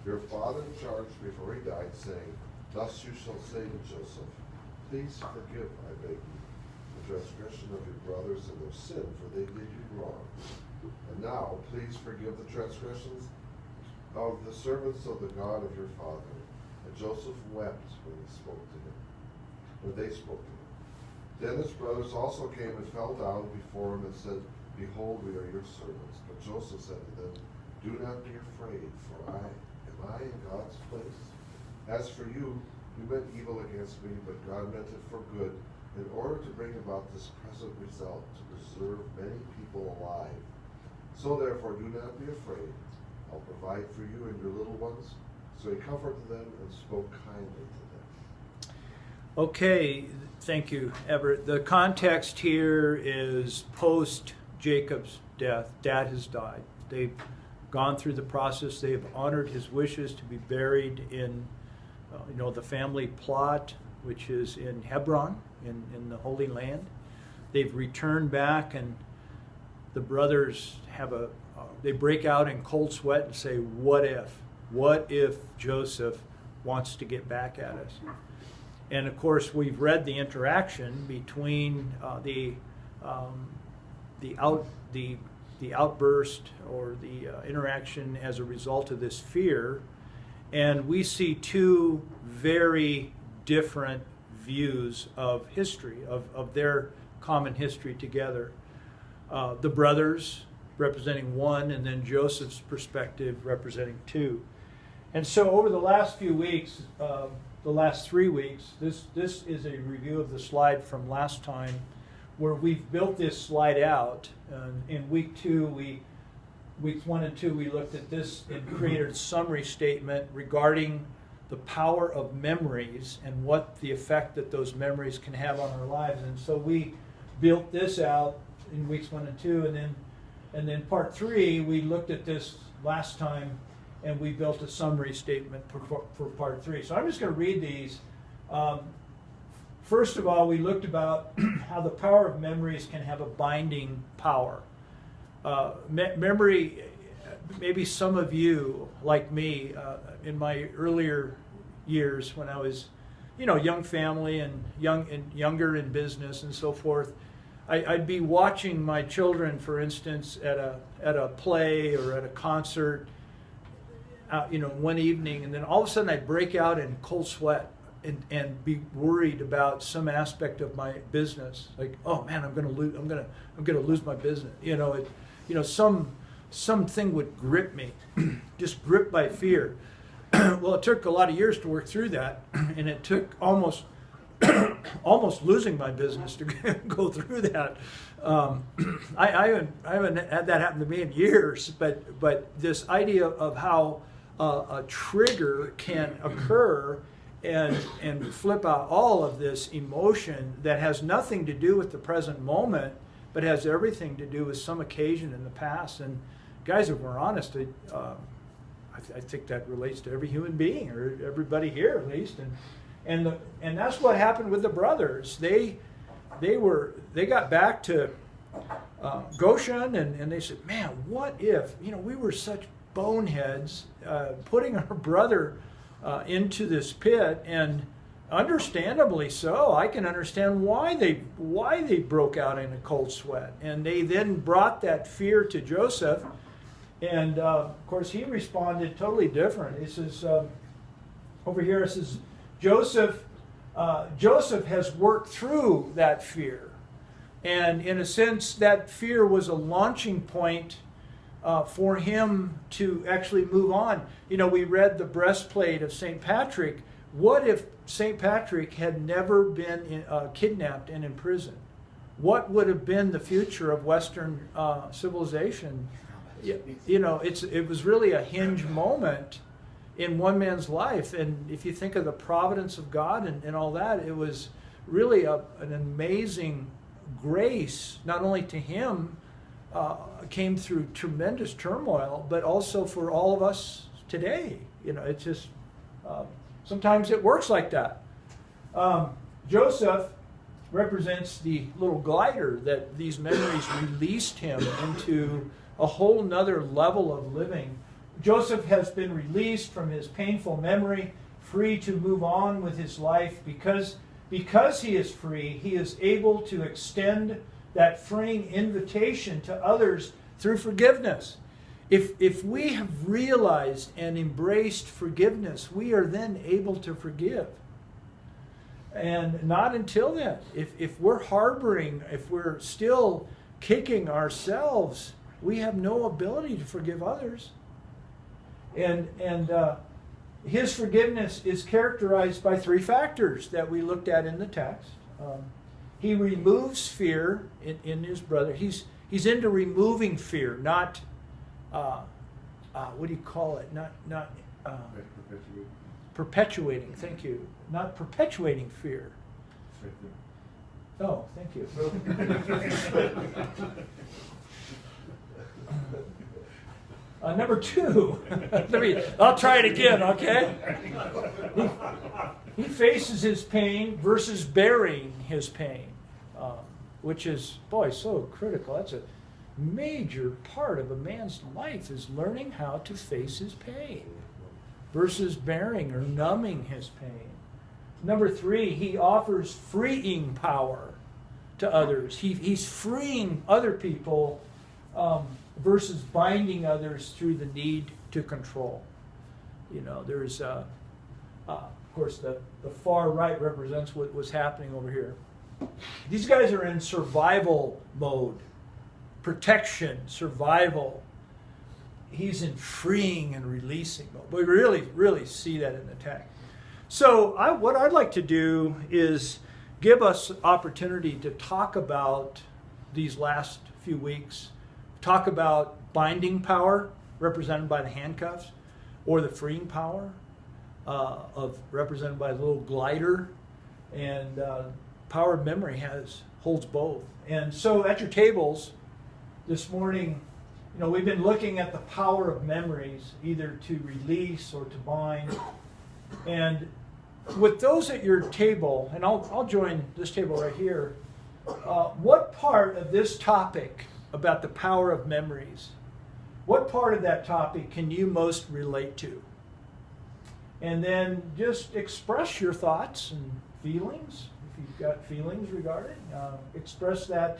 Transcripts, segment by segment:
Your father charged before he died, saying, Thus you shall say to Joseph, Please forgive, I beg you, the transgression of your brothers and their sin, for they did you wrong. And now, please forgive the transgressions of the servants of the God of your father. And Joseph wept when they spoke to him. Then his brothers also came and fell down before him and said, Behold, we are your servants. But Joseph said to them, Do not be afraid, for am I in God's place? As for you, you meant evil against me, but God meant it for good, in order to bring about this present result, to preserve many people alive. So therefore, do not be afraid. I'll provide for you and your little ones. So he comforted them and spoke kindly to them. Okay, thank you, Everett. The context here is post Jacob's death. Dad has died. They've gone through the process. They've honored his wishes to be buried in the family plot, which is in Hebron, in the Holy Land. They've returned back, and the brothers they break out in cold sweat and say, what if Joseph wants to get back at us? And of course, we've read the interaction between the outburst or the interaction as a result of this fear, and we see two very different views of history, of their common history together. The brothers representing one, and then Joseph's perspective representing two. And so over the last few weeks, the last 3 weeks, this is a review of the slide from last time, where we've built this slide out. In weeks 1 and 2, we looked at this and created a summary statement regarding the power of memories and what the effect that those memories can have on our lives. And so we built this out in weeks 1 and 2, and then part 3, we looked at this last time, and we built a summary statement for part 3. So I'm just going to read these. First of all, we looked about how the power of memories can have a binding power. Memory, maybe some of you, like me, in my earlier years when I was, young family and younger in business and so forth, I'd be watching my children, for instance, at a play or at a concert, one evening, and then all of a sudden I'd break out in cold sweat and be worried about some aspect of my business, like, oh man, I'm going to lose my business. Something would grip me, just gripped by fear. Well, it took a lot of years to work through that, and it took almost losing my business to go through that. I haven't had that happen to me in years, but this idea of how a trigger can occur and flip out all of this emotion that has nothing to do with the present moment, but has everything to do with some occasion in the past. And guys, if we're honest, I think that relates to every human being, or everybody here at least. And that's what happened with the brothers. They got back to Goshen, and they said, man, what if we were such boneheads putting our brother into this pit, and understandably so. I can understand why they broke out in a cold sweat. And they then brought that fear to Joseph, and of course he responded totally different. He says, over here it says, Joseph has worked through that fear, and in a sense that fear was a launching point for him to actually move on. We read the breastplate of St. Patrick. What if St. Patrick had never been kidnapped and imprisoned? What would have been the future of Western civilization? It was really a hinge moment in one man's life. And if you think of the providence of God and all that, it was really an amazing grace, not only to him, came through tremendous turmoil, but also for all of us today. It's just, sometimes it works like that. Joseph represents the little glider that these memories released him into a whole nother level of living Joseph has been released from his painful memory, free to move on with his life. Because he is free, he is able to extend that freeing invitation to others through forgiveness. If we have realized and embraced forgiveness, we are then able to forgive. And not until then. If we're harboring, if we're still kicking ourselves, we have no ability to forgive others. And his forgiveness is characterized by three factors that we looked at in the text. He removes fear in his brother. He's into removing fear, not what do you call it? Not perpetuating. Thank you. Not perpetuating fear. Oh, thank you. Number two, I'll try it again, okay? He faces his pain versus burying his pain, which is, boy, so critical. That's a major part of a man's life, is learning how to face his pain versus burying or numbing his pain. Number three, he offers freeing power to others. He's freeing other people versus binding others through the need to control. You know, there's, of course, the far right represents what was happening over here. These guys are in survival mode, protection, survival. He's in freeing and releasing mode. We really see that in the text. So what I'd like to do is give us opportunity to talk about these last few weeks. Talk about binding power, represented by the handcuffs, or the freeing power, represented by the little glider, and power of memory holds both. And so at your tables this morning, you know, we've been looking at the power of memories, either to release or to bind. And with those at your table, and I'll join this table right here, what part of this topic about the power of memories, what part of that topic can you most relate to? And then just express your thoughts and feelings. If you've got feelings regarding, express that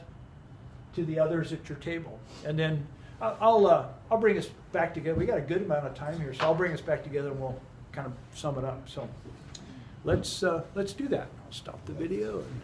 to the others at your table. And then I'll bring us back together. We got a good amount of time here, so I'll bring us back together and we'll kind of sum it up. So let's do that. I'll stop the video and